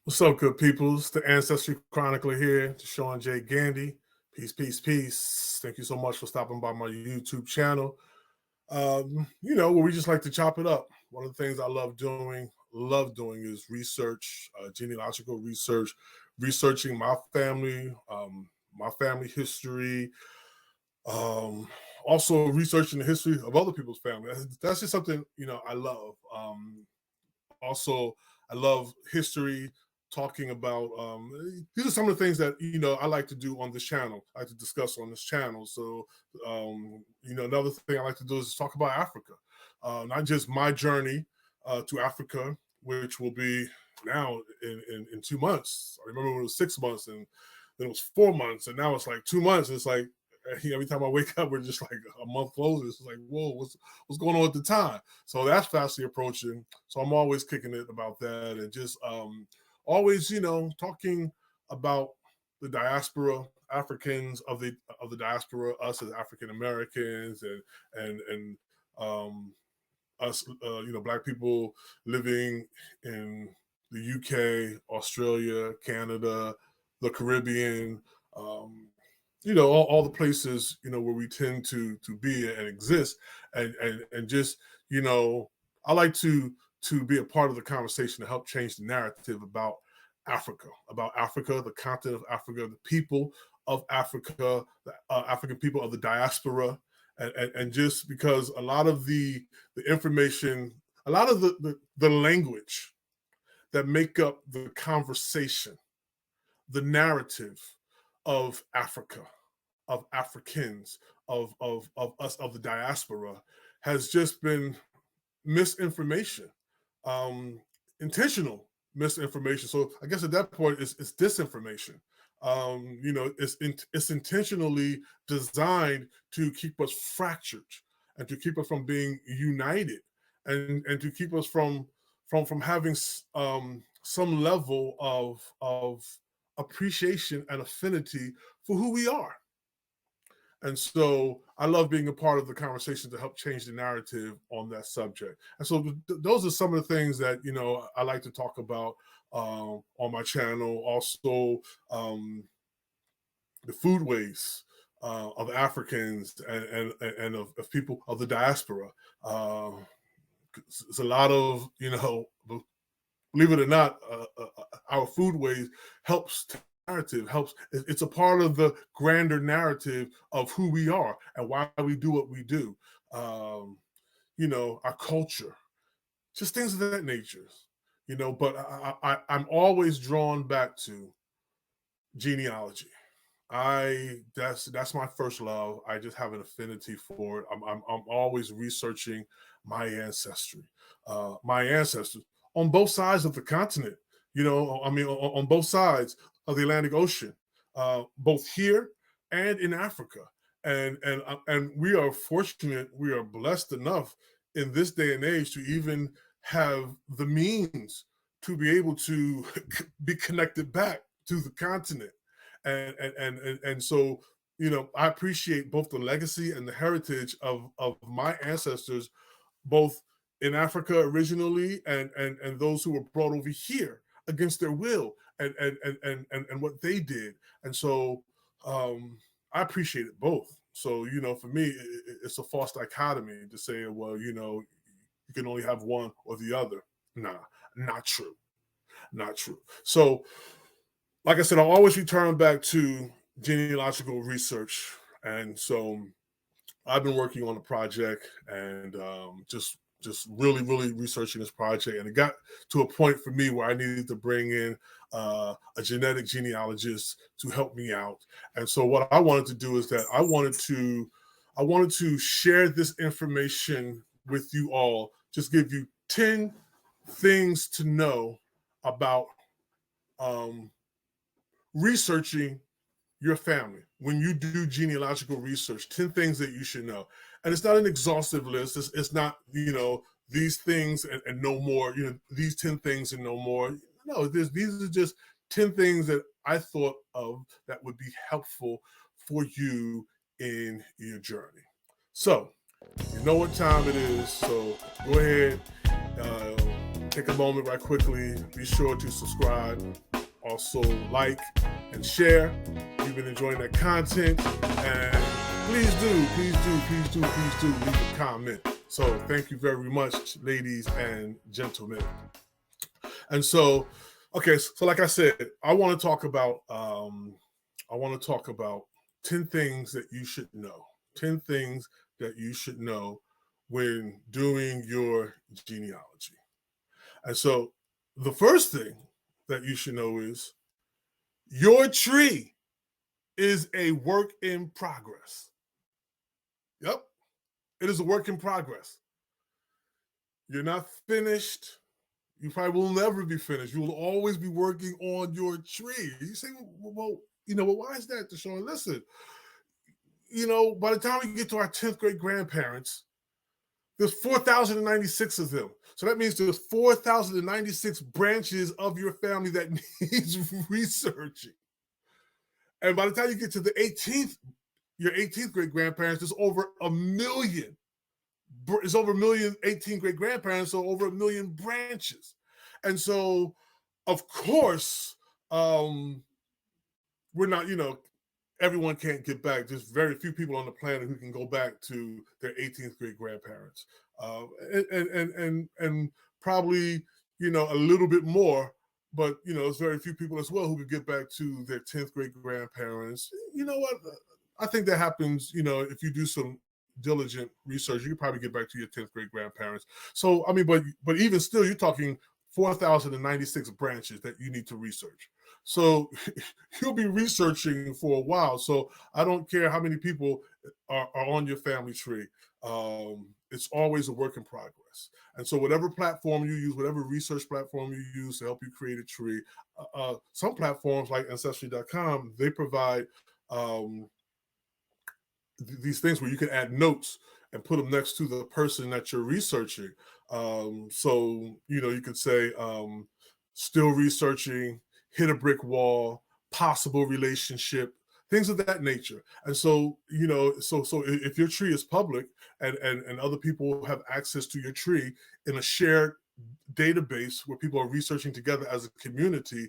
What's up, good peoples? The Ancestry Chronicler here, Shawn J. Gandy. Peace, peace, peace. Thank you so much for stopping by my YouTube channel. Where we just like to chop it up. One of the things I love doing is research, genealogical research, researching my family history, um, also researching the history of other people's family. That's just something I love. Also, I love history, talking about these are some of the things that I like to do on this channel. I like to discuss on this channel. So another thing I like to do is talk about Africa, not just my journey to Africa, which will be now in 2 months. I remember when it was 6 months, and then it was 4 months, and now it's like 2 months. It's like every time I wake up, we're just like a month closer. It's like, whoa, what's going on at the time? So that's fastly approaching. So I'm always kicking it about that, and just always, talking about the diaspora, Africans of the diaspora, us as African Americans, and us, Black people living in the UK, Australia, Canada, the Caribbean. All the places where we tend to be and exist, and just I like to be a part of the conversation to help change the narrative about Africa, the continent of Africa, the people of Africa, the African people of the diaspora, and just because a lot of the information, a lot of the language that make up the conversation, the narrative of Africa, of Africans, of us, of the diaspora, has just been misinformation, um, intentional misinformation. So I guess at that point, it's disinformation. It's intentionally designed to keep us fractured and to keep us from being united, and to keep us from having some level of appreciation and affinity for who we are. And so I love being a part of the conversation to help change the narrative on that subject. And so those are some of the things that I like to talk about on my channel. Also, the foodways of Africans and of people of the diaspora. It's a lot of believe it or not, our foodways helps narrative, helps. It's a part of the grander narrative of who we are and why we do what we do. Our culture, just things of that nature. But I'm always drawn back to genealogy. That's my first love. I just have an affinity for it. I'm always researching my ancestry, my ancestors on both sides of the continent. On both sides of the Atlantic Ocean, both here and in Africa. And we are fortunate. We are blessed enough in this day and age to even have the means to be able to be connected back to the continent, and so I appreciate both the legacy and the heritage of my ancestors, both in Africa originally, and those who were brought over here against their will, and what they did. And so I appreciate it both. So for me, it's a false dichotomy to say, well, you can only have one or the other. Nah, not true, not true. So like I said, I always return back to genealogical research. And so I've been working on a project, and just really researching this project. And it got to a point for me where I needed to bring in a genetic genealogist to help me out. And so what I wanted to do is that I wanted to share this information with you all, just give you 10 things to know about um, researching your family. When you do genealogical research, 10 things that you should know. And it's not an exhaustive list. It's not, these things and no more, these 10 things and no more. No, these are just 10 things that I thought of that would be helpful for you in your journey. So, you know what time it is. So go ahead, take take a moment right quickly. Be sure to subscribe. Also like and share. You've been enjoying that content. And please do leave a comment. So thank you very much, ladies and gentlemen. And so, okay, so like I said, I want to talk about 10 things that you should know. 10 things that you should know when doing your genealogy. And so the first thing that you should know is your tree is a work in progress. Yep, it is a work in progress. You're not finished. You probably will never be finished. You will always be working on your tree. You say, well, why is that, Shawn? Listen, by the time we get to our 10th grade grandparents, there's 4,096 of them. So that means there's 4,096 branches of your family that needs researching. And by the time you get to your 18th grade grandparents, there's over a million. It's over a million 18th grade grandparents, so over a million branches. And so, of course, we're not, everyone can't get back. There's very few people on the planet who can go back to their 18th grade grandparents, and probably a little bit more. But there's very few people as well who could get back to their 10th grade grandparents. You know what? I think that happens. If you do some diligent research, you can probably get back to your 10th grade grandparents. So I mean, but even still, you're talking 4,096 branches that you need to research. So you'll be researching for a while. So I don't care how many people are on your family tree. It's always a work in progress. And so whatever platform you use, whatever research platform you use to help you create a tree, some platforms like Ancestry.com, they provide these things where you can add notes and put them next to the person that you're researching. So, you could say, still researching, hit a brick wall, possible relationship, things of that nature. And so, so if your tree is public and other people have access to your tree in a shared database where people are researching together as a community,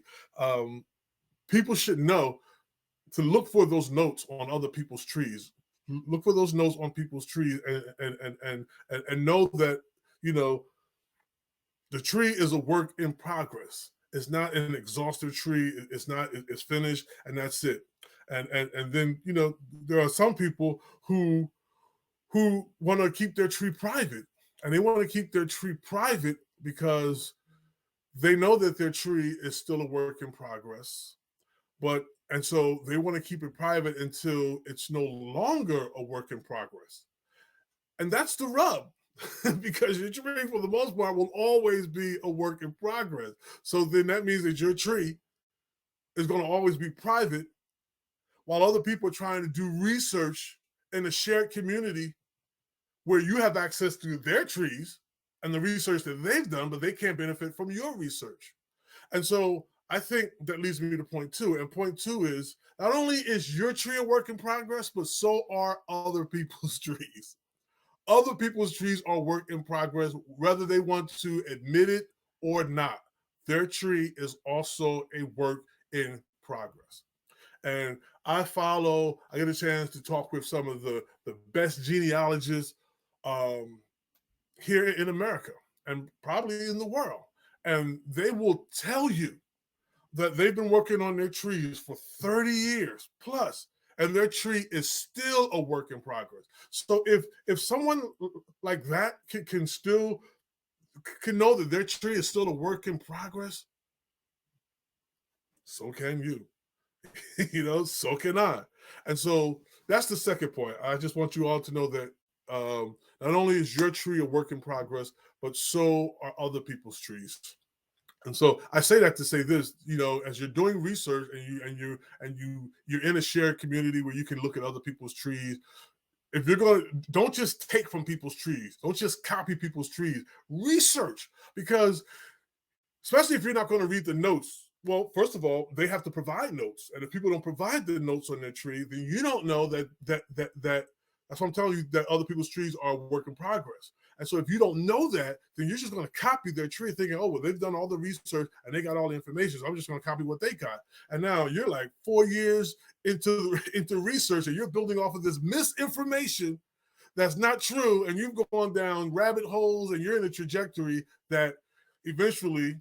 people should know to look for those notes on other people's trees. Look for those notes on people's trees and know that, the tree is a work in progress. It's not an exhaustive tree. It's finished and that's it. And then, there are some people who want to keep their tree private, and they want to keep their tree private because they know that their tree is still a work in progress. And so they want to keep it private until it's no longer a work in progress. And that's the rub, because your tree, for the most part, will always be a work in progress. So then that means that your tree is going to always be private while other people are trying to do research in a shared community where you have access to their trees and the research that they've done, but they can't benefit from your research. And so I think that leads me to point two. And point two is, not only is your tree a work in progress, but so are other people's trees. Other people's trees are work in progress, whether they want to admit it or not. Their tree is also a work in progress. And I get a chance to talk with some of the best genealogists here in America and probably in the world. And they will tell you that they've been working on their trees for 30 years plus, and their tree is still a work in progress. So if someone like that can know that their tree is still a work in progress, so can you. So can I. And so that's the second point. I just want you all to know that not only is your tree a work in progress, but so are other people's trees. And so I say that to say this, as you're doing research and you're in a shared community where you can look at other people's trees, if you're don't just take from people's trees, don't just copy people's trees, research, because especially if you're not going to read the notes. Well, first of all, they have to provide notes. And if people don't provide the notes on their tree, then you don't know that that's what I'm telling you, that other people's trees are a work in progress. And so if you don't know that, then you're just going to copy their tree thinking, oh, well, they've done all the research and they got all the information, so I'm just going to copy what they got. And now you're like 4 years into research and you're building off of this misinformation that's not true, and you've gone down rabbit holes and you're in a trajectory that eventually,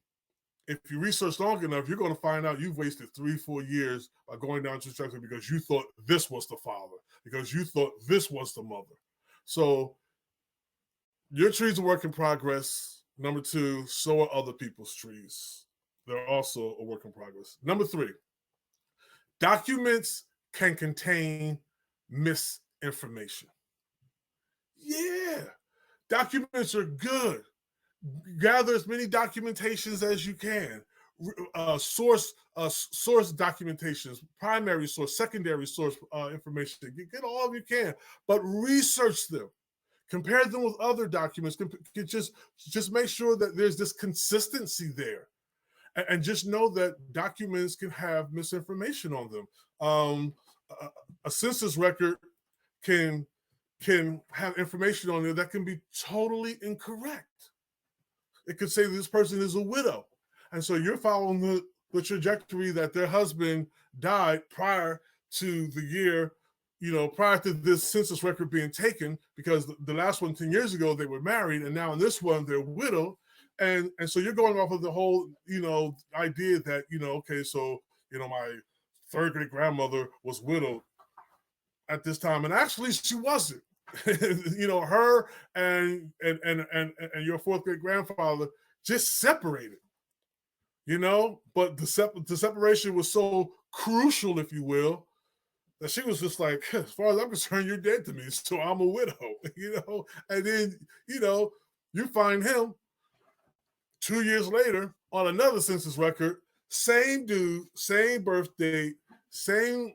if you research long enough, you're going to find out you've wasted 3-4 years by going down trajectory because you thought this was the father, because you thought this was the mother. So your tree's a work in progress. Number 2, so are other people's trees. They're also a work in progress. Number 3, documents can contain misinformation. Yeah, documents are good. Gather as many documentations as you can. Source documentations, primary source, secondary source information. Get all you can, but research them. Compare them with other documents. Just make sure that there's this consistency there, and just know that documents can have misinformation on them. A census record can have information on there that can be totally incorrect. It could say this person is a widow, and so you're following the trajectory that their husband died prior to the year, prior to this census record being taken, because the last one 10 years ago they were married, and now in this one they're widowed, and so you're going off of the whole idea that okay, so my third great grandmother was widowed at this time, and actually she wasn't. Her and your fourth great grandfather just separated. But the separation was so crucial, if you will, that she was just like, as far as I'm concerned, you're dead to me, so I'm a widow. And then you find him 2 years later on another census record, same dude, same birth date, same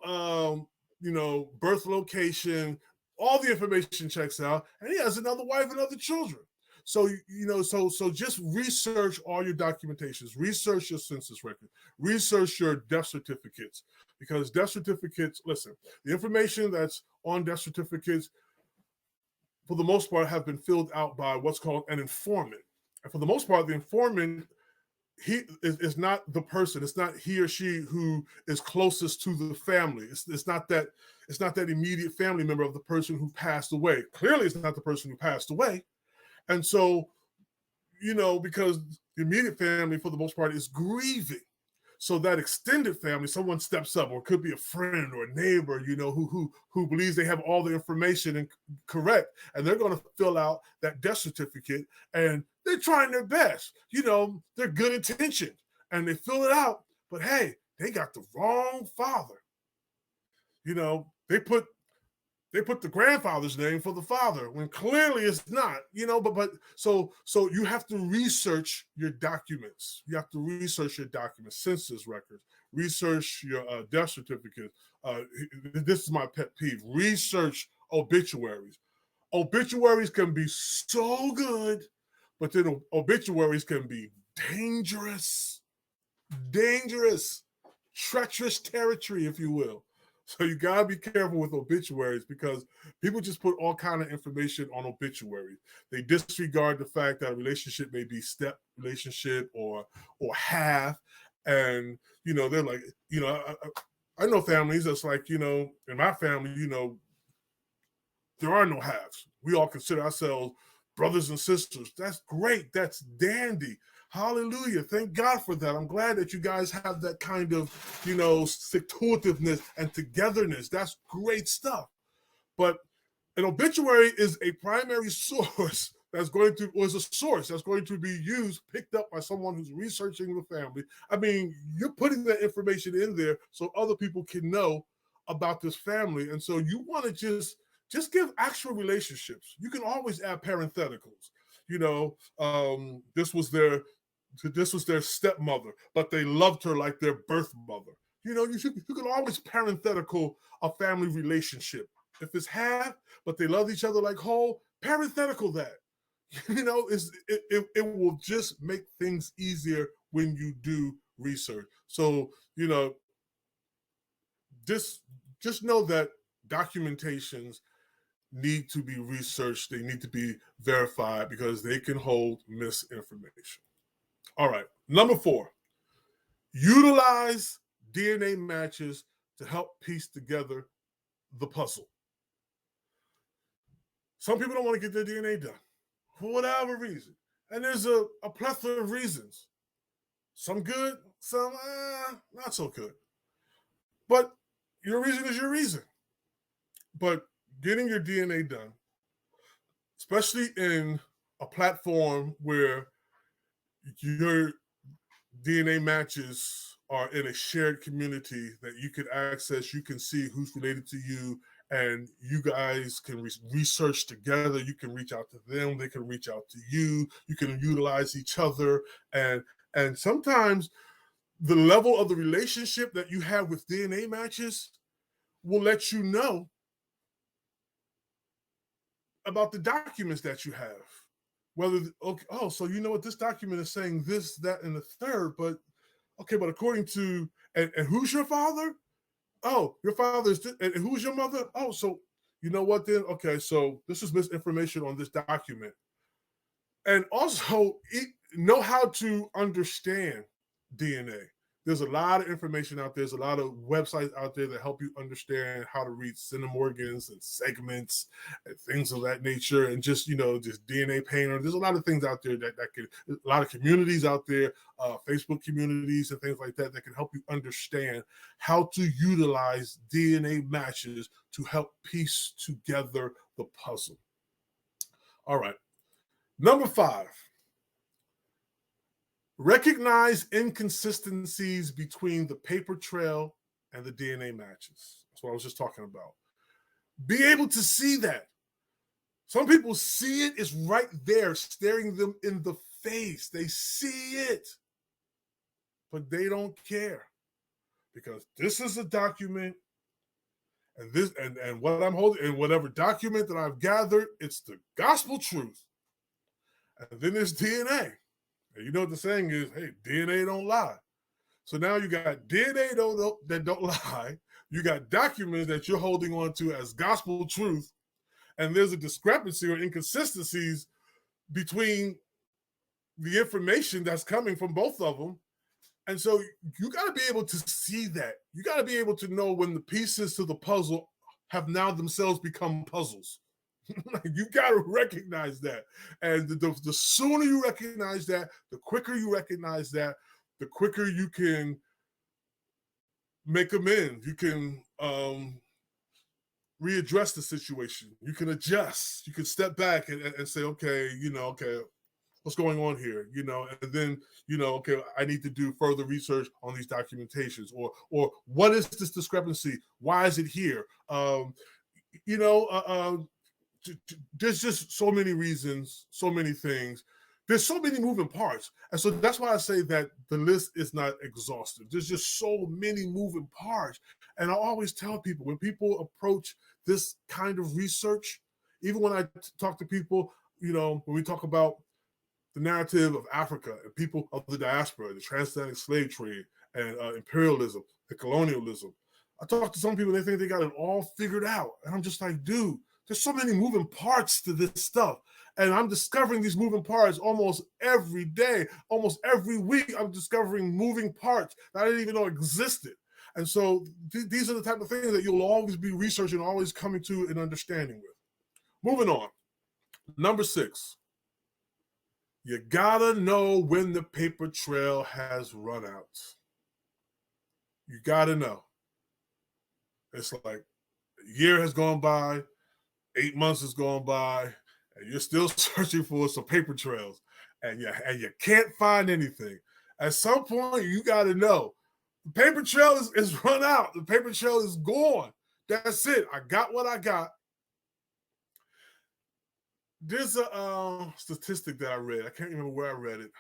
birth location, all the information checks out, and he has another wife and other children. So so just research all your documentations, research your census record, research your death certificates, because death certificates, listen, the information that's on death certificates, for the most part, have been filled out by what's called an informant. And for the most part, the informant, he is not the person. It's not he or she who is closest to the family. It's not that immediate family member of the person who passed away. Clearly, it's not the person who passed away. And so, because the immediate family, for the most part, is grieving. So that extended family, someone steps up, or it could be a friend or a neighbor, who believes they have all the information and correct, and they're going to fill out that death certificate, and they're trying their best. They're good intentioned, and they fill it out, but hey, they got the wrong father. They put the grandfather's name for the father when clearly it's not, but so you have to research your documents. You have to research your documents, census records, research your death certificates. This is my pet peeve. Research obituaries. Obituaries can be so good, but then obituaries can be dangerous, treacherous territory, if you will. So you gotta be careful with obituaries, because people just put all kind of information on obituaries. They disregard the fact that a relationship may be step relationship or half, and they're like, I know families that's like, in my family, there are no halves. We all consider ourselves brothers and sisters. That's great. That's dandy. Hallelujah. Thank God for that. I'm glad that you guys have that kind of, stick-to-itiveness and togetherness. That's great stuff. But an obituary is a primary source is a source that's going to be picked up by someone who's researching the family. I mean, you're putting that information in there so other people can know about this family. And so you want to just give actual relationships. You can always add parentheticals. This was their stepmother, but they loved her like their birth mother. You can always parenthetical a family relationship. If it's half, but they love each other like whole, parenthetical that. It will just make things easier when you do research. So, just know that documentations need to be researched. They need to be verified because they can hold misinformation. All right. Number 4, utilize DNA matches to help piece together the puzzle. Some people don't want to get their DNA done for whatever reason. And there's a plethora of reasons. Some good, some not so good. But your reason is your reason. But getting your DNA done, especially in a platform where your DNA matches are in a shared community that you can access, you can see who's related to you, and you guys can research together. You can reach out to them, they can reach out to you, you can utilize each other, and sometimes the level of the relationship that you have with DNA matches will let you know about the documents that you have. Whether, okay, oh, so you know what, this document is saying this, that, and the third, but okay, but according to, and who's your father? Oh, your father is, and who's your mother? Oh, so you know what then? Okay, so this is misinformation on this document. And also know how to understand DNA. There's a lot of information out there. There's a lot of websites out there that help you understand how to read centimorgans and segments and things of that nature, and just, just DNA painter. There's a lot of things out there that can, a lot of communities out there, Facebook communities and things like that can help you understand how to utilize DNA matches to help piece together the puzzle. All right. Number 5. Recognize inconsistencies between the paper trail and the DNA matches. That's what I was just talking about. Be able to see that. Some people see it, it's right there, staring them in the face. They see it, but they don't care, because this is a document, and this and what I'm holding, and whatever document that I've gathered, it's the gospel truth. And then there's DNA. And you know what the saying is, hey, DNA don't lie. So now you got DNA that don't lie. You got documents that you're holding on to as gospel truth. And there's a discrepancy or inconsistencies between the information that's coming from both of them. And so you got to be able to see that. You got to be able to know when the pieces to the puzzle have now themselves become puzzles. You got to recognize that. And the sooner you recognize that, the quicker you recognize that, the quicker you can make amends. You can readdress the situation. You can adjust. You can step back and say, okay, okay, what's going on here? And then, okay, I need to do further research on these documentations, or what is this discrepancy? Why is it here? There's just so many reasons, so many things. There's so many moving parts. And so that's why I say that the list is not exhaustive. There's just so many moving parts. And I always tell people, when people approach this kind of research, even when I talk to people, when we talk about the narrative of Africa and people of the diaspora, the transatlantic slave trade and imperialism, the colonialism, I talk to some people, they think they got it all figured out. And I'm just like, dude, there's so many moving parts to this stuff. And I'm discovering these moving parts almost every day, almost every week. I'm discovering moving parts that I didn't even know existed. And so these are the type of things that you'll always be researching, always coming to an understanding with. Moving on. Number 6. You gotta know when the paper trail has run out. You gotta know. It's like a year has gone by, 8 months has gone by, and you're still searching for some paper trails, and you can't find anything. At some point, you got to know the paper trail is run out. The paper trail is gone. That's it. I got what I got. There's a statistic that I read. I can't remember where I read it,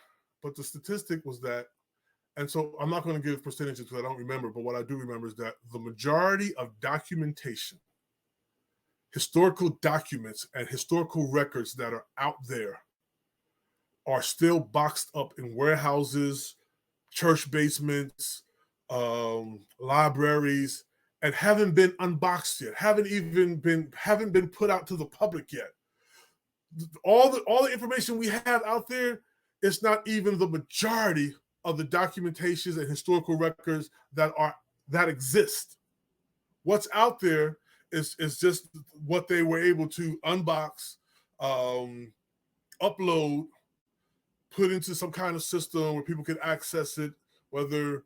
but the statistic was that, and so I'm not going to give percentages because I don't remember, but what I do remember is that the majority of documentation, historical documents and historical records that are out there, are still boxed up in warehouses, church basements, libraries, and haven't been unboxed yet, haven't been put out to the public yet. All the information we have out there, it's not even the majority of the documentations and historical records that exist. What's out there is just what they were able to unbox, upload, put into some kind of system where people can access it, whether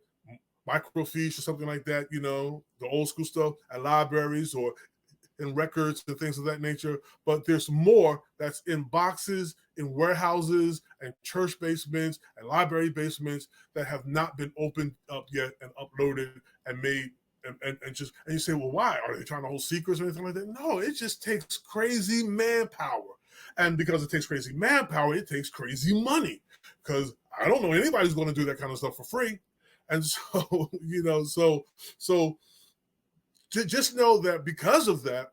microfiche or something like that, the old school stuff at libraries or in records and things of that nature. But there's more that's in boxes, in warehouses, and church basements and library basements that have not been opened up yet and uploaded and made. And you say, well, why? Are they trying to hold secrets or anything like that? No, it just takes crazy manpower. And because it takes crazy manpower, it takes crazy money. Because I don't know anybody who's going to do that kind of stuff for free. And so, so just know that because of that,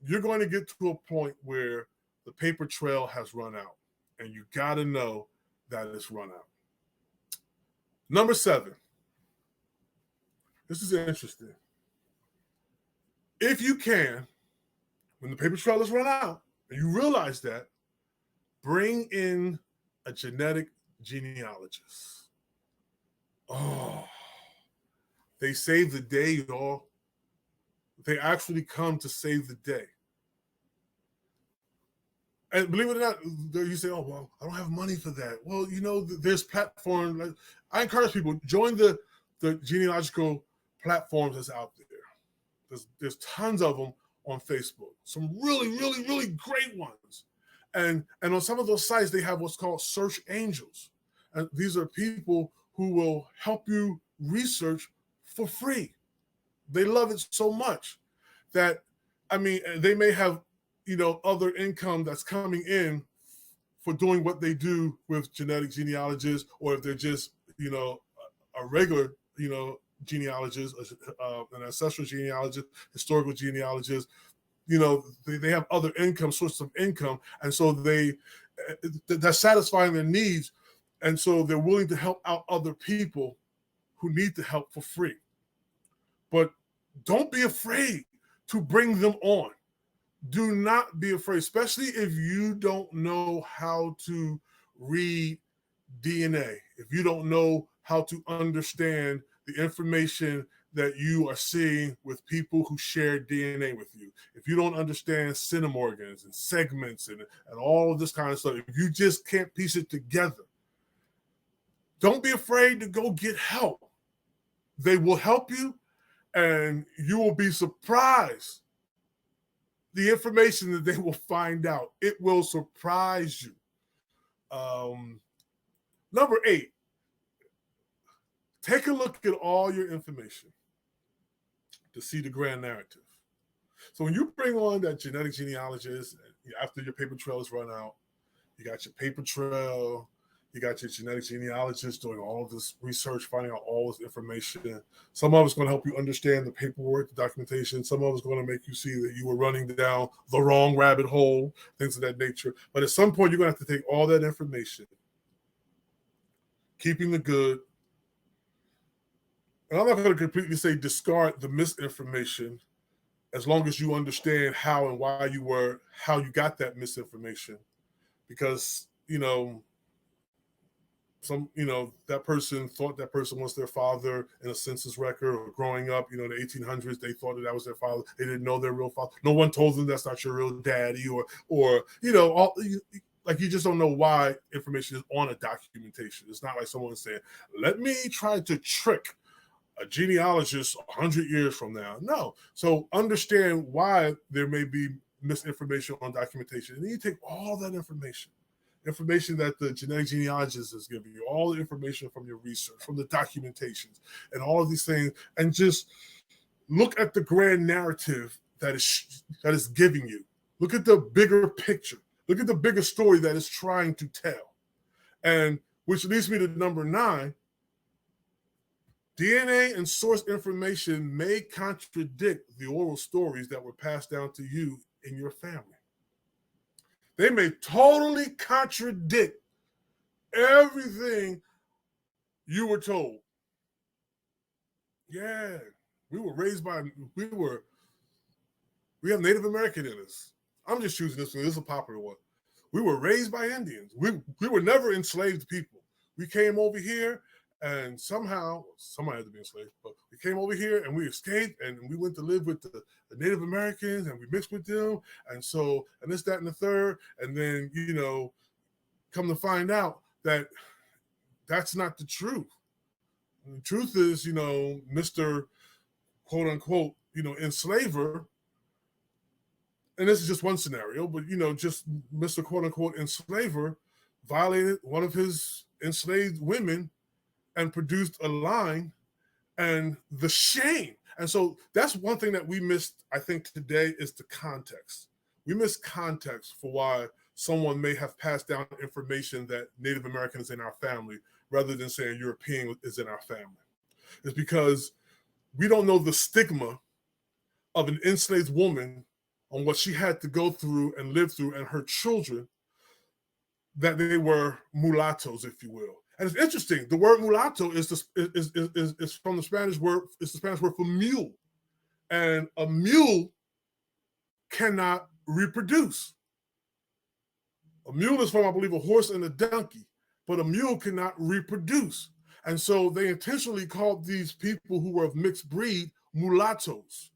you're going to get to a point where the paper trail has run out. And you got to know that it's run out. Number 7. This is interesting. If you can, when the paper trail has run out, and you realize that, bring in a genetic genealogist. Oh, they save the day, y'all. They actually come to save the day. And believe it or not, you say, oh, well, I don't have money for that. Well, there's platforms. I encourage people, join the genealogical platforms that's out there. There's tons of them on Facebook. Some really, really, really great ones. And on some of those sites, they have what's called search angels. And these are people who will help you research for free. They love it so much that, they may have, other income that's coming in for doing what they do with genetic genealogists, or if they're just, a regular, genealogist, an ancestral genealogist, historical genealogist, they have other sources of income. And so they're satisfying their needs. And so they're willing to help out other people who need the help for free. But don't be afraid to bring them on. Do not be afraid, especially if you don't know how to read DNA, if you don't know how to understand the information that you are seeing with people who share DNA with you. If you don't understand centimorgans and segments and all of this kind of stuff, if you just can't piece it together, don't be afraid to go get help. They will help you, and you will be surprised the information that they will find out. It will surprise you. Number 8, take a look at all your information to see the grand narrative. So when you bring on that genetic genealogist, after your paper trail is run out, you got your paper trail, you got your genetic genealogist doing all of this research, finding out all this information. Some of it's going to help you understand the paperwork, the documentation. Some of it's going to make you see that you were running down the wrong rabbit hole, things of that nature. But at some point, you're going to have to take all that information, keeping the good. And I'm not going to completely say discard the misinformation, as long as you understand how and why how you got that misinformation. Because, that person thought that person was their father in a census record, or growing up, in the 1800s, they thought that was their father. They didn't know their real father. No one told them that's not your real daddy, you just don't know why information is on a documentation. It's not like someone saying, let me try to trick a genealogist 100 years from now. No. So understand why there may be misinformation on documentation. And then you take all that information that the genetic genealogist is giving you, all the information from your research, from the documentations, and all of these things, and just look at the grand narrative that is giving you. Look at the bigger picture. Look at the bigger story that it's trying to tell. And which leads me to number 9. DNA and source information may contradict the oral stories that were passed down to you in your family. They may totally contradict everything you were told. Yeah. We were raised by, we have Native American in us. I'm just choosing this one. This is a popular one. We were raised by Indians. We were never enslaved people. We came over here and somehow, somebody had to be enslaved, but we came over here and we escaped and we went to live with the Native Americans and we mixed with them. And so, and this, that, and the third. And then, come to find out that that's not the truth. And the truth is, Mr. quote unquote, enslaver, and this is just one scenario, but just Mr. quote unquote enslaver violated one of his enslaved women and produced a line, and the shame. And so that's one thing that we missed, I think, today is the context. We miss context for why someone may have passed down information that Native American is in our family rather than saying European is in our family. It's because we don't know the stigma of an enslaved woman on what she had to go through and live through, and her children, that they were mulattoes, if you will. And it's interesting. The word mulatto is from the Spanish word. It's the Spanish word for mule, and a mule cannot reproduce. A mule is from, I believe, a horse and a donkey, but a mule cannot reproduce. And so they intentionally called these people who were of mixed breed mulattoes,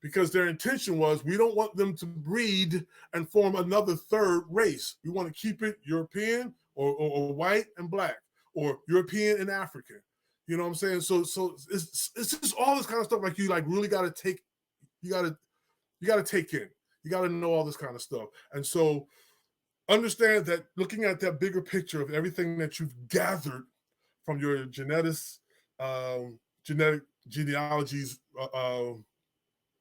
because their intention was, we don't want them to breed and form another third race. We want to keep it European or white and black, or European and African. You know what I'm saying? So it's just all this kind of stuff, like you like really got to take, you got to take in. You got to know all this kind of stuff. And so understand that looking at that bigger picture of everything that you've gathered from your genetic genealogies,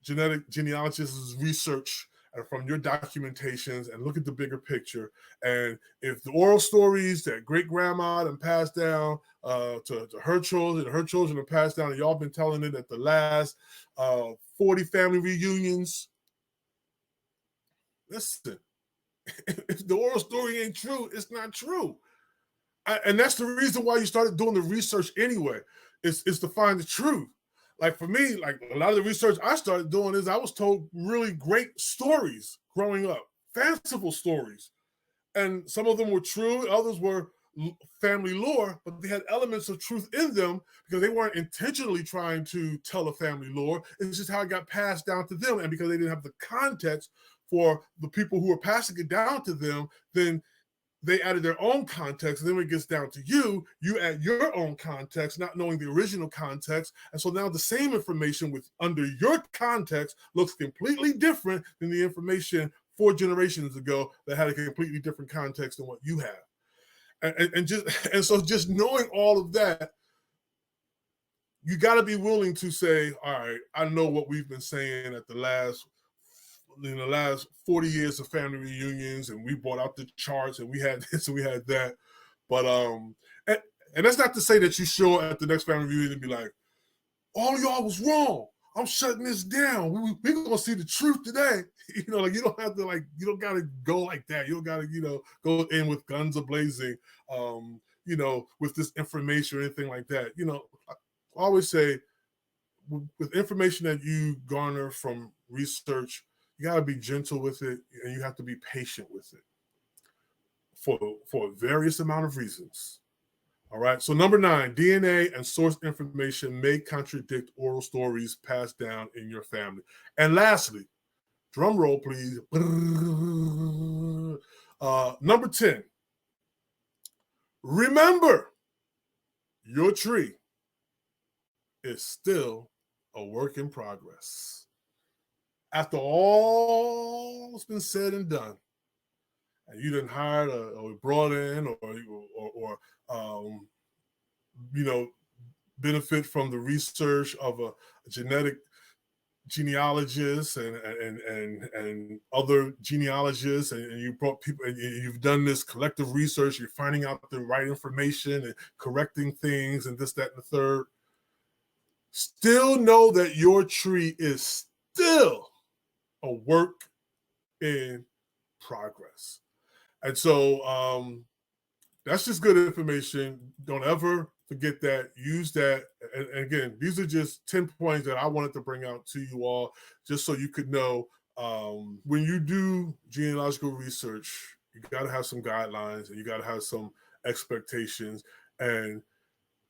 genetic genealogist's research, and from your documentations, and look at the bigger picture. And if the oral stories that great grandma and passed down to her children have passed down, and y'all been telling it at the last 40 family reunions, listen, if the oral story ain't true, it's not true. And that's the reason why you started doing the research anyway, is to find the truth. Like for me, like a lot of the research I started doing is I was told really great stories growing up, fanciful stories. And some of them were true, others were family lore, but they had elements of truth in them because they weren't intentionally trying to tell a family lore. It's just how it got passed down to them. And because they didn't have the context for the people who were passing it down to them, then they added their own context. And then when it gets down to you, you add your own context, not knowing the original context. And so now the same information with under your context looks completely different than the information 4 generations ago that had a completely different context than what you have. And so just knowing all of that, you got to be willing to say, all right, I know what we've been saying at the last 40 years of family reunions, and we brought out the charts, and we had this and we had that. But and that's not to say that you show at the next family reunion and be like, all y'all was wrong. I'm shutting this down. We're gonna see the truth today. Like you don't have to you don't gotta go like that. You don't gotta, go in with guns a-blazing, with this information or anything like that. I always say with information that you garner from research, you got to be gentle with it, and you have to be patient with it for various amount of reasons. All right. So number 9, DNA and source information may contradict oral stories passed down in your family. And lastly, drum roll, please. Number 10, remember your tree is still a work in progress. After all's been said and done, and you didn't hire or brought in or benefit from the research of a genetic genealogist and other genealogists, and you brought people, and you've done this collective research, you're finding out the right information and correcting things and this, that, and the third. Still know that your tree is still a work in progress. And so that's just good information. Don't ever forget that. Use that. And again, these are just 10 points that I wanted to bring out to you all, just so you could know when you do genealogical research, you got to have some guidelines and you got to have some expectations.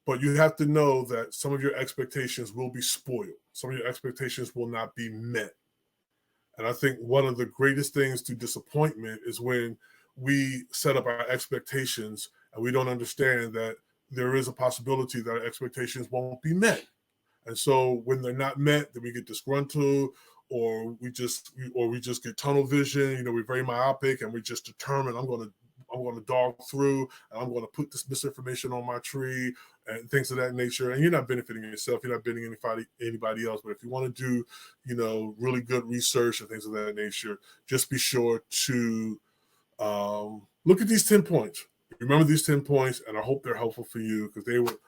But you have to know that some of your expectations will be spoiled. Some of your expectations will not be met. And I think one of the greatest things to disappointment is when we set up our expectations and we don't understand that there is a possibility that our expectations won't be met. And so when they're not met, then we get disgruntled, or we just get tunnel vision. We're very myopic, and we just determine I'm going to dog through, and I'm going to put this misinformation on my tree and things of that nature. And you're not benefiting yourself. You're not benefiting anybody else. But if you want to do, really good research and things of that nature, just be sure to look at these 10 points. Remember these 10 points, and I hope they're helpful for you, because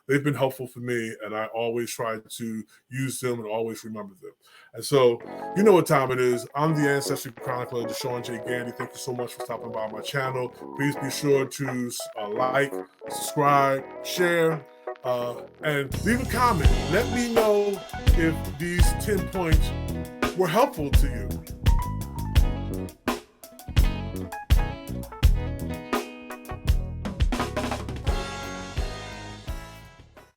they've been helpful for me, and I always try to use them and always remember them. And so, you know what time it is. I'm the Ancestry Chronicler, Shawn J. Gandy. Thank you so much for stopping by my channel. Please be sure to like, subscribe, share, and leave a comment. Let me know if these 10 points were helpful to you.